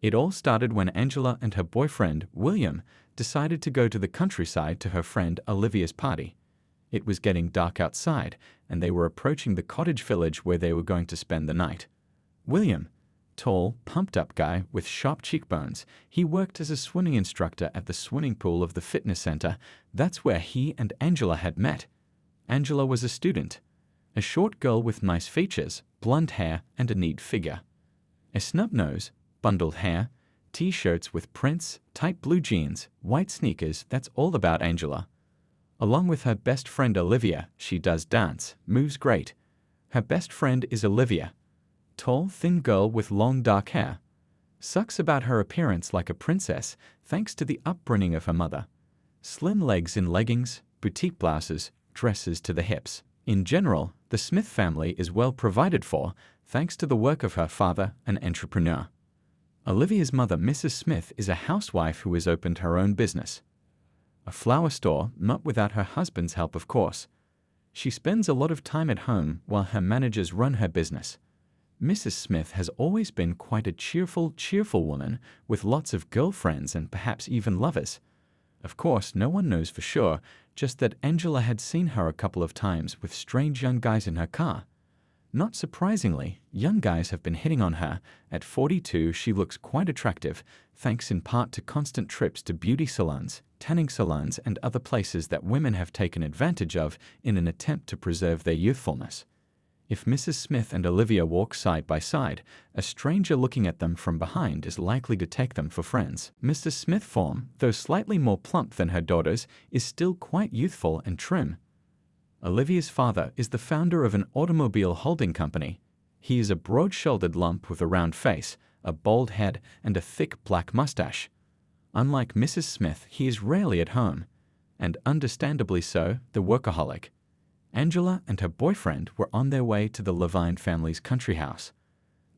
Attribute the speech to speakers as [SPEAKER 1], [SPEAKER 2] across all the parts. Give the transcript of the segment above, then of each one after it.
[SPEAKER 1] It all started when Angela and her boyfriend, William, decided to go to the countryside to her friend Olivia's party. It was getting dark outside, and they were approaching the cottage village where they were going to spend the night. William, tall, pumped-up guy with sharp cheekbones, he worked as a swimming instructor at the swimming pool of the fitness center. That's where he and Angela had met. Angela was a student, a short girl with nice features, blonde hair, and a neat figure. A snub nose, bundled hair, t-shirts with prints, tight blue jeans, white sneakers, that's all about Angela. Along with her best friend Olivia, she does dance, moves great. Her best friend is Olivia, tall, thin girl with long dark hair. Sucks about her appearance like a princess thanks to the upbringing of her mother. Slim legs in leggings, boutique blouses, dresses to the hips. In general, the Smith family is well provided for thanks to the work of her father, an entrepreneur. Olivia's mother, Mrs. Smith, is a housewife who has opened her own business. A flower store, not without her husband's help, of course. She spends a lot of time at home while her managers run her business. Mrs. Smith has always been quite a cheerful woman with lots of girlfriends and perhaps even lovers. Of course, no one knows for sure, just that Angela had seen her a couple of times with strange young guys in her car. Not surprisingly, young guys have been hitting on her. At 42, she looks quite attractive, thanks in part to constant trips to beauty salons, tanning salons, and other places that women have taken advantage of in an attempt to preserve their youthfulness. If Mrs. Smith and Olivia walk side by side, a stranger looking at them from behind is likely to take them for friends. Mrs. Smith's form, though slightly more plump than her daughter's, is still quite youthful and trim. Olivia's father is the founder of an automobile holding company. He is a broad-shouldered lump with a round face, a bald head, and a thick black mustache. Unlike Mrs. Smith, he is rarely at home, and understandably so, the workaholic. Angela and her boyfriend were on their way to the Levine family's country house.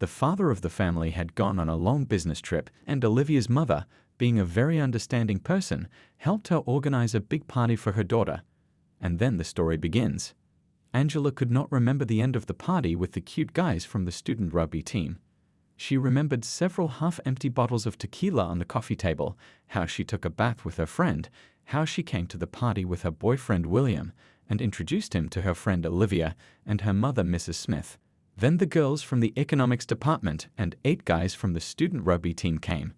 [SPEAKER 1] The father of the family had gone on a long business trip, and Olivia's mother, being a very understanding person, helped her organize a big party for her daughter. And then the story begins. Angela could not remember the end of the party with the cute guys from the student rugby team. She remembered several half-empty bottles of tequila on the coffee table, how she took a bath with her friend, how she came to the party with her boyfriend William, and introduced him to her friend Olivia and her mother Mrs. Smith. Then the girls from the economics department and 8 guys from the student rugby team came.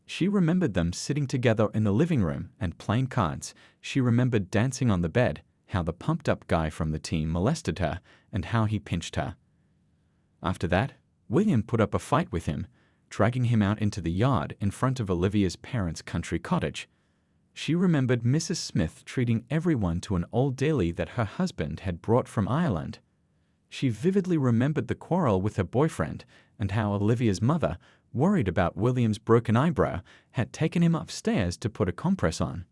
[SPEAKER 1] She remembered them sitting together in the living room and playing cards. She remembered dancing on the bed, how the pumped-up guy from the team molested her, and how he pinched her. After that, William put up a fight with him, dragging him out into the yard in front of Olivia's parents' country cottage. She remembered Mrs. Smith treating everyone to an old daily that her husband had brought from Ireland. She vividly remembered the quarrel with her boyfriend and how Olivia's mother, worried about William's broken eyebrow, had taken him upstairs to put a compress on.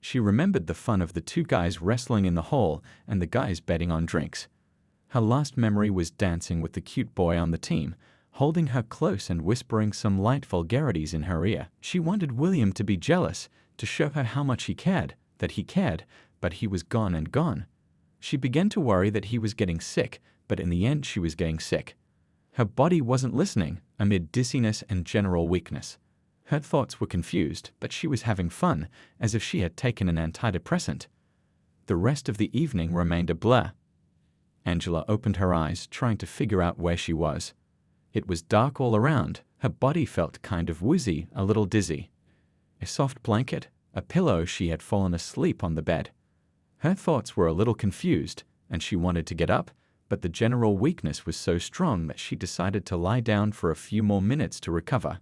[SPEAKER 1] She remembered the fun of the 2 guys wrestling in the hall and the guys betting on drinks. Her last memory was dancing with the cute boy on the team, holding her close and whispering some light vulgarities in her ear. She wanted William to be jealous, to show her how much he cared, but he was gone and gone. She began to worry that he was getting sick, but in the end she was getting sick. Her body wasn't listening, amid dizziness and general weakness. Her thoughts were confused, but she was having fun, as if she had taken an antidepressant. The rest of the evening remained a blur. Angela opened her eyes, trying to figure out where she was. It was dark all around. Her body felt kind of woozy, a little dizzy. A soft blanket, a pillow. She had fallen asleep on the bed. Her thoughts were a little confused, and she wanted to get up, but the general weakness was so strong that she decided to lie down for a few more minutes to recover.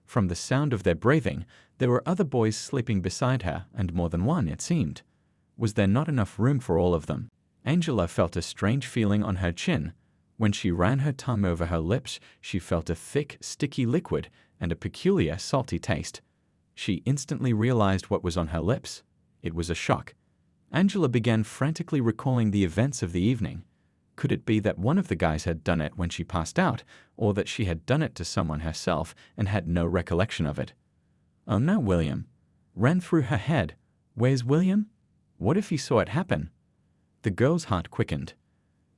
[SPEAKER 1] From the sound of their breathing, there were other boys sleeping beside her, and more than one, it seemed. Was there not enough room for all of them? Angela felt a strange feeling on her chin. When she ran her tongue over her lips, she felt a thick, sticky liquid and a peculiar, salty taste. She instantly realized what was on her lips. It was a shock. Angela began frantically recalling the events of the evening. Could it be that one of the guys had done it when she passed out, or that she had done it to someone herself and had no recollection of it? Oh no, William! Ran through her head. Where's William? What if he saw it happen? The girl's heart quickened.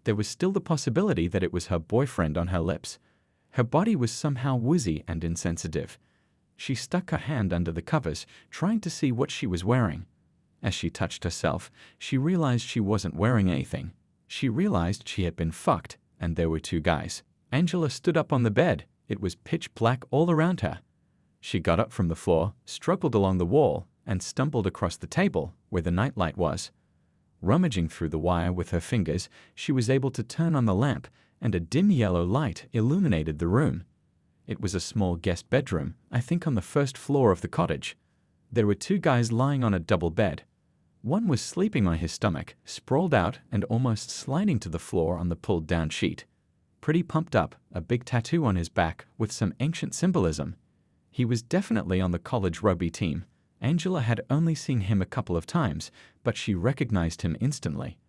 [SPEAKER 1] There was still the possibility that it was her boyfriend on her lips. Her body was somehow woozy and insensitive. She stuck her hand under the covers, trying to see what she was wearing. As she touched herself, she realized she wasn't wearing anything. She realized she had been fucked, and there were two guys. Angela stood up on the bed. It was pitch black all around her. She got up from the floor, struggled along the wall, and stumbled across the table where the nightlight was. Rummaging through the wire with her fingers, she was able to turn on the lamp, and a dim yellow light illuminated the room. It was a small guest bedroom, I think on the first floor of the cottage. There were two guys lying on a double bed. One was sleeping on his stomach, sprawled out and almost sliding to the floor on the pulled-down sheet. Pretty pumped up, a big tattoo on his back with some ancient symbolism. He was definitely on the college rugby team. Angela had only seen him a couple of times, but she recognized him instantly.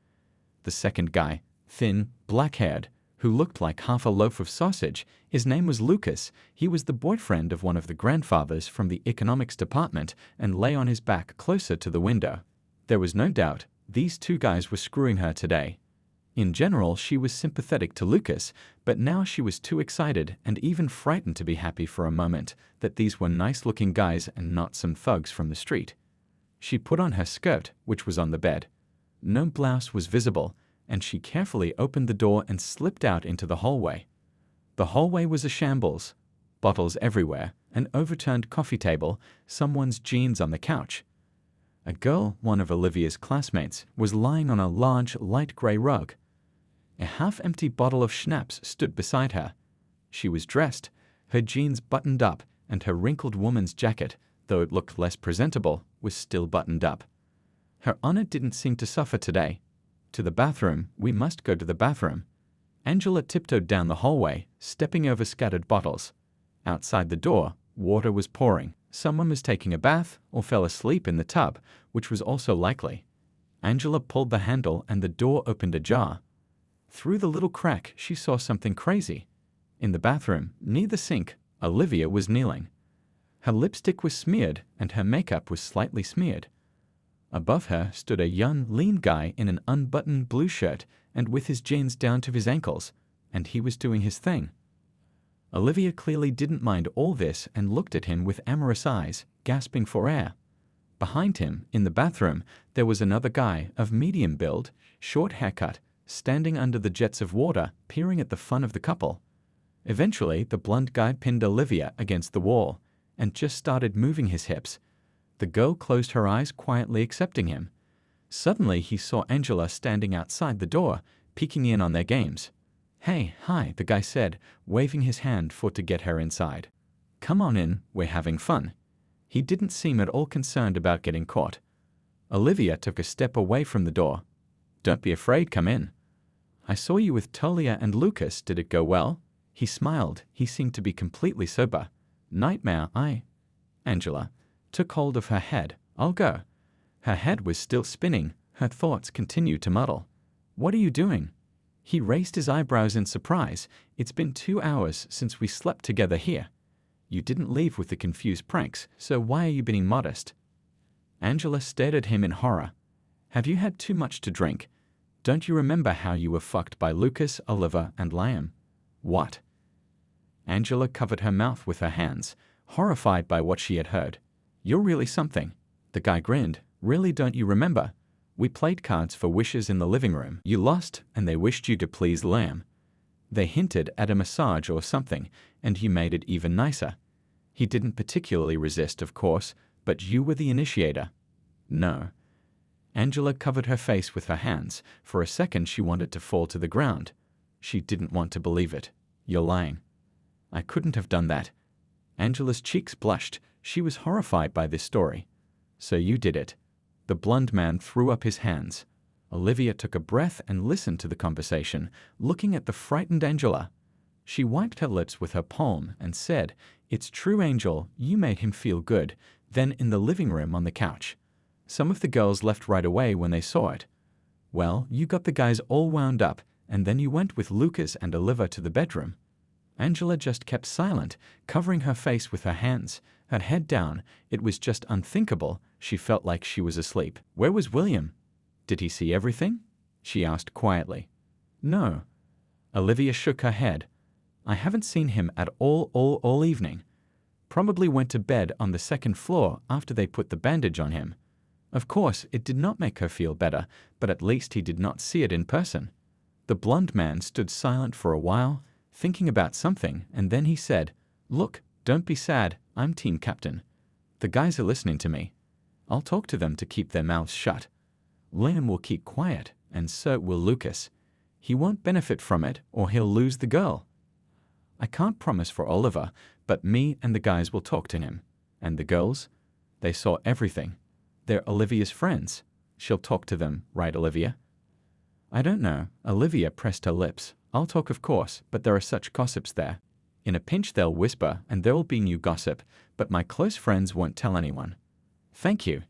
[SPEAKER 1] The second guy, thin, black-haired, who looked like half a loaf of sausage, his name was Lucas. He was the boyfriend of one of the grandfathers from the economics department and lay on his back closer to the window. There was no doubt these two guys were screwing her today. In general, she was sympathetic to Lucas, but now she was too excited and even frightened to be happy for a moment that these were nice-looking guys and not some thugs from the street. She put on her skirt, which was on the bed. No blouse was visible, and she carefully opened the door and slipped out into the hallway. The hallway was a shambles. Bottles everywhere, an overturned coffee table, someone's jeans on the couch. A girl, one of Olivia's classmates, was lying on a large, light grey rug. A half-empty bottle of schnapps stood beside her. She was dressed, her jeans buttoned up, and her wrinkled woman's jacket, though it looked less presentable, was still buttoned up. Her honor didn't seem to suffer today. To the bathroom, we must go to the bathroom. Angela tiptoed down the hallway, stepping over scattered bottles. Outside the door, water was pouring. Someone was taking a bath or fell asleep in the tub, which was also likely. Angela pulled the handle and the door opened ajar. Through the little crack, she saw something crazy. In the bathroom, near the sink, Olivia was kneeling. Her lipstick was smeared and her makeup was slightly smeared. Above her stood a young, lean guy in an unbuttoned blue shirt and with his jeans down to his ankles, and he was doing his thing. Olivia clearly didn't mind all this and looked at him with amorous eyes, gasping for air. Behind him, in the bathroom, there was another guy of medium build, short haircut, standing under the jets of water, peering at the fun of the couple. Eventually, the blonde guy pinned Olivia against the wall and just started moving his hips. The girl closed her eyes, quietly accepting him. Suddenly, he saw Angela standing outside the door, peeking in on their games. "Hey, hi," the guy said, waving his hand to get her inside. "Come on in, we're having fun." He didn't seem at all concerned about getting caught. Olivia took a step away from the door. "Don't be afraid, come in." "I saw you with Tolia and Lucas, did it go well?" He smiled, he seemed to be completely sober. "Nightmare, Angela took hold of her head. "I'll go." Her head was still spinning, her thoughts continued to muddle. "What are you doing?" He raised his eyebrows in surprise. "It's been 2 hours since we slept together here. You didn't leave with the confused pranks, so why are you being modest?" Angela stared at him in horror. "Have you had too much to drink? Don't you remember how you were fucked by Lucas, Oliver, and Liam?" "What?" Angela covered her mouth with her hands, horrified by what she had heard. "You're really something." The guy grinned. "Really, don't you remember? We played cards for wishes in the living room. You lost, and they wished you to please Liam. They hinted at a massage or something, and you made it even nicer. He didn't particularly resist, of course, but you were the initiator." "No." Angela covered her face with her hands. For a second, she wanted to fall to the ground. She didn't want to believe it. "You're lying." "I couldn't have done that." Angela's cheeks blushed. She was horrified by this story. "So you did it." The blonde man threw up his hands. Olivia took a breath and listened to the conversation, looking at the frightened Angela. She wiped her lips with her palm and said, "It's true, Angel, you made him feel good." Then in the living room on the couch. Some of the girls left right away when they saw it. "Well, you got the guys all wound up, and then you went with Lucas and Oliver to the bedroom." Angela just kept silent, covering her face with her hands, her head down. It was just unthinkable. She felt like she was asleep. "Where was William? Did he see everything?" she asked quietly. "No." Olivia shook her head. I haven't seen him at all evening. Probably went to bed on the second floor after they put the bandage on him. Of course, it did not make her feel better, but at least he did not see it in person. The blond man stood silent for a while, thinking about something, and then he said, "Look, don't be sad, I'm team captain. The guys are listening to me. I'll talk to them to keep their mouths shut. Liam will keep quiet, and so will Lucas. He won't benefit from it, or he'll lose the girl. I can't promise for Oliver, but me and the guys will talk to him. And the girls? They saw everything. They're Olivia's friends. She'll talk to them, right, Olivia?" "I don't know." Olivia pressed her lips. "I'll talk, of course, but there are such gossips there. In a pinch they'll whisper, and there'll be new gossip, but my close friends won't tell anyone." "Thank you."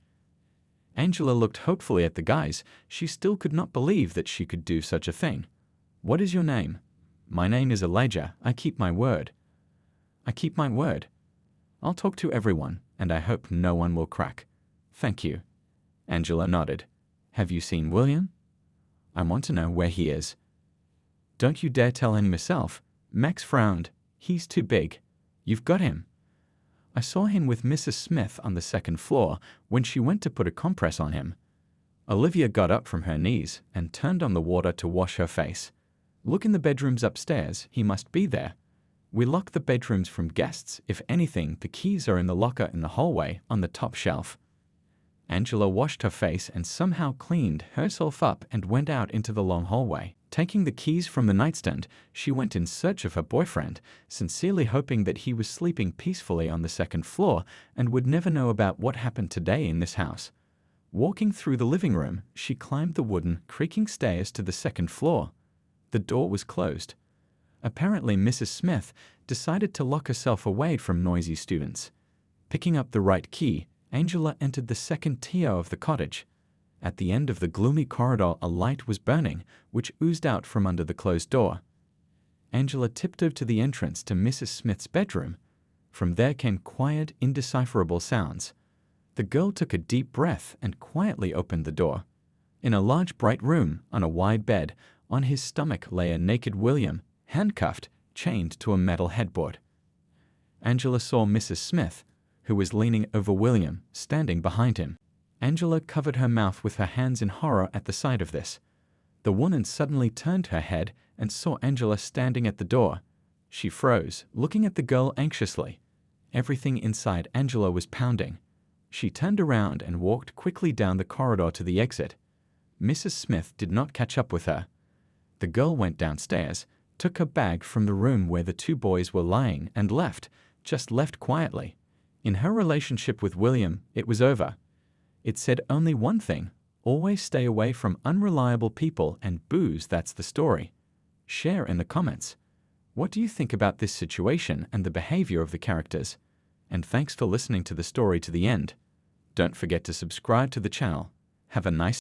[SPEAKER 1] Angela looked hopefully at the guys. She still could not believe that she could do such a thing. "What is your name?" "My name is Elijah. I keep my word." "I keep my word." "I'll talk to everyone, and I hope no one will crack." "Thank you." Angela nodded. "Have you seen William?" "I want to know where he is." "Don't you dare tell him yourself." Max frowned. "He's too big." "You've got him." "I saw him with Mrs. Smith on the second floor when she went to put a compress on him." Olivia got up from her knees and turned on the water to wash her face. "Look in the bedrooms upstairs. He must be there. We lock the bedrooms from guests. If anything, the keys are in the locker in the hallway on the top shelf." Angela washed her face and somehow cleaned herself up and went out into the long hallway. Taking the keys from the nightstand, she went in search of her boyfriend, sincerely hoping that he was sleeping peacefully on the second floor and would never know about what happened today in this house. Walking through the living room, she climbed the wooden, creaking stairs to the second floor. The door was closed. Apparently, Mrs. Smith decided to lock herself away from noisy students. Picking up the right key, Angela entered the second tier of the cottage. At the end of the gloomy corridor, a light was burning, which oozed out from under the closed door. Angela tiptoed to the entrance to Mrs. Smith's bedroom. From there came quiet, indecipherable sounds. The girl took a deep breath and quietly opened the door. In a large, bright room, on a wide bed, on his stomach lay a naked William, handcuffed, chained to a metal headboard. Angela saw Mrs. Smith, who was leaning over William, standing behind him. Angela covered her mouth with her hands in horror at the sight of this. The woman suddenly turned her head and saw Angela standing at the door. She froze, looking at the girl anxiously. Everything inside Angela was pounding. She turned around and walked quickly down the corridor to the exit. Mrs. Smith did not catch up with her. The girl went downstairs, took her bag from the room where the two boys were lying and left, just left quietly. In her relationship with William, it was over. It said only one thing: always stay away from unreliable people and booze. That's the story. Share in the comments. What do you think about this situation and the behavior of the characters? And thanks for listening to the story to the end. Don't forget to subscribe to the channel. Have a nice